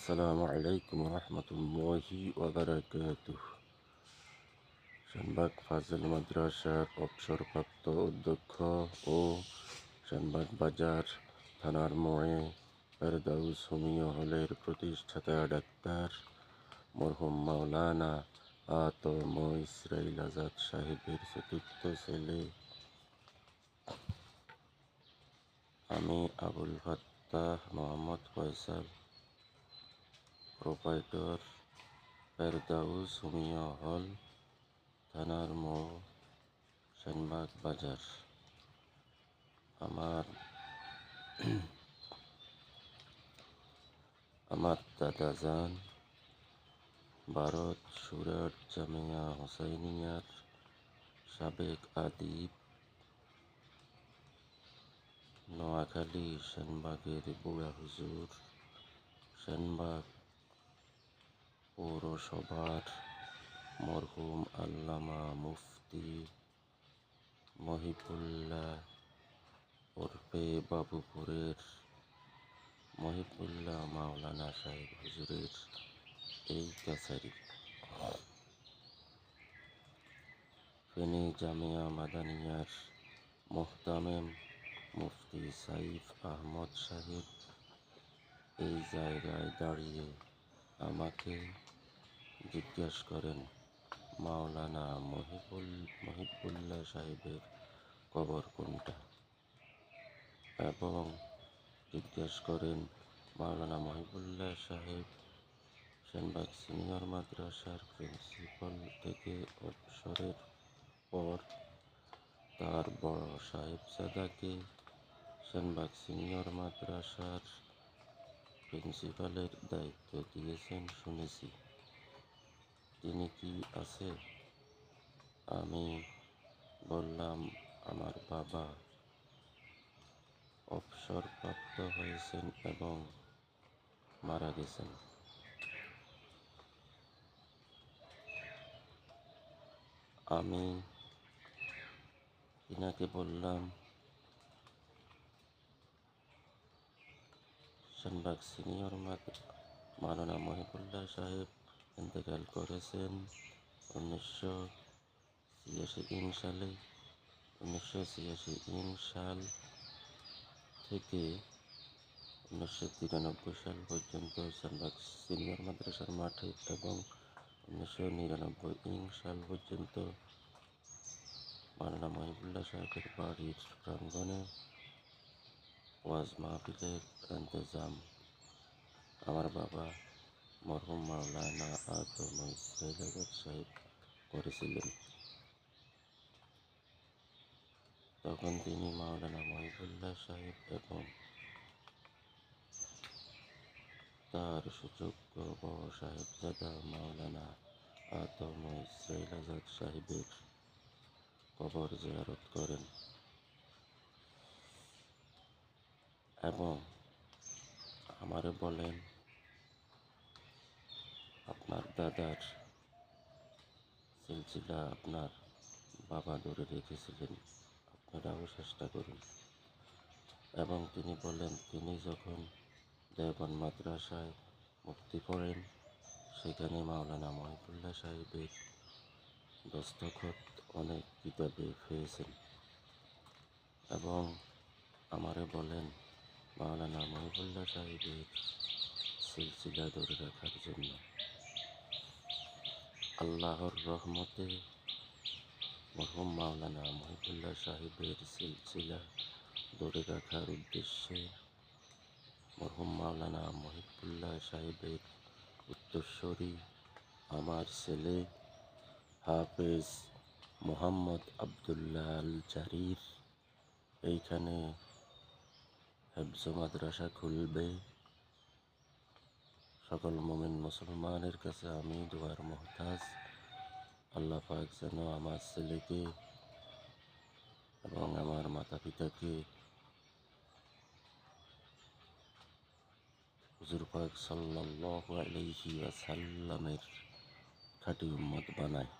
আসসালামু আলাইকুম রহমতুল্লাহি ওয়াবারাকাতুহ। শানবাগ ফাজিল মাদ্রাসার অবসরপ্রাপ্ত অধ্যক্ষ ও শানবাগ বাজার থানার মোড়ে ফেরদাউস হোমিও হলের প্রতিষ্ঠাতা ডাক্তার মরহুম মাওলানা আতম ইসরাইল আজাদ সাহেবের চতুর্থ ছেলে আমি আবুল ফাত্তাহ মোহাম্মদ ফয়সাল, প্রোপাইটর ফেরদাউস হোমিও হল, থানার মোড়, শানবাগ বাজার। আমার দাদাজান ভারত সুরাট জামিয়া হোসাইনিয়ার সাবেক আদিব, নোয়াখালী শানবাগের বুড়া হুজুর, শানবাগ পৌরসভার মরহুম আল্লামা মুফতি মহিবুল্লাহ ওরফে বাবুপুরের মহিবুল্লাহ মাওলানা সাহেব হুজুরের এই কাছারি। ফেনী জামিয়া মাদানিয়ার মোহতামেম মুফতি সাইফ আহমদ সাহেব এই জায়গায় দাঁড়িয়ে আমাকে জিজ্ঞাসা করেন মাওলানা মহিবুল্লাহ সাহেবের কবর কোনটা, এবং জিজ্ঞাসা করেন মাওলানা মহিবুল্লাহ সাহেব শানবাগ সিনিয়র মাদ্রাসার প্রিন্সিপাল থেকে অবসরের পর তার বড় সাহেবজাদাকে শানবাগ সিনিয়র মাদ্রাসার প্রিন্সিপালের দায়িত্ব দিয়েছেন শুনেছি, তিনি কি আছে? আমি বললাম, আমার বাবা অবসরপ্রাপ্ত হয়েছেন এবং মারা গেছেন। আমি তিনাকে বললাম, শানবাগ সিনিয়র মাওলানা মহিবুল্লাহ সাহেব ইন্তেকাল করেছেন 1986 সালে। 1986 সাল থেকে 1993 সাল পর্যন্ত শানবাগ সিনিয়র মাদ্রাসার মাঠে এবং 1999 সাল পর্যন্ত মাওলানা মহিবুল্লাহ সাহেবের বাড়ির প্রাঙ্গণে ওয়াজ মাহফিলের ইন্তজাম আমার বাবা মরহুম মাওলানা আতম ইসরাইল আজাদ সাহেব করেছিলেন। তখন তিনি মাওলানা মহিবুল্লাহ সাহেব এবং তার সুযোগ্য বড় সাহেবজাদা মাওলানা আতম ইসরাইল আজাদ সাহেবের কবর জিয়ারত করেন এবং আমারে বলেন, আপনার দাদার সিলসিলা আপনার বাবা ধরে রেখেছিলেন, আপনারাও চেষ্টা করুন। এবং তিনি বলেন, তিনি যখন দেওবন্দ মাদ্রাসায় মুফতি পড়েন সেখানে মাওলানা মহিবুল্লাহ সাহেবের দস্তখত অনেক কিতাবে পেয়েছেন এবং আমারে বলেন মাওলানা মহিবুল্লাহ সাহেবের সিলসিলা ধরে রাখার জন্য। আল্লাহর রহমতে মরহুম মাওলানা মহিবুল্লাহ সাহেবের সিলসিলা ধরে রাখার উদ্দেশ্যে মরহুম মাওলানা মহিবুল্লাহ সাহেবের উত্তরসূরি আমার ছেলে হাফেজ মোহাম্মদ আবদুল্লাহ আল জারির এইখানে হেফজ মাদ্রাসা খুলবে। সকল মুমিন মুসলমানের কাছে আমি দুয়ার মুহতাজ। আল্লাহ পাক যেন আমার ছেলেকে এবং আমার মাতা পিতাকে হুজুর পাক সাল্লাল্লাহু আলাইহি ওয়াসাল্লামের খাঁটি উম্মত বানায়।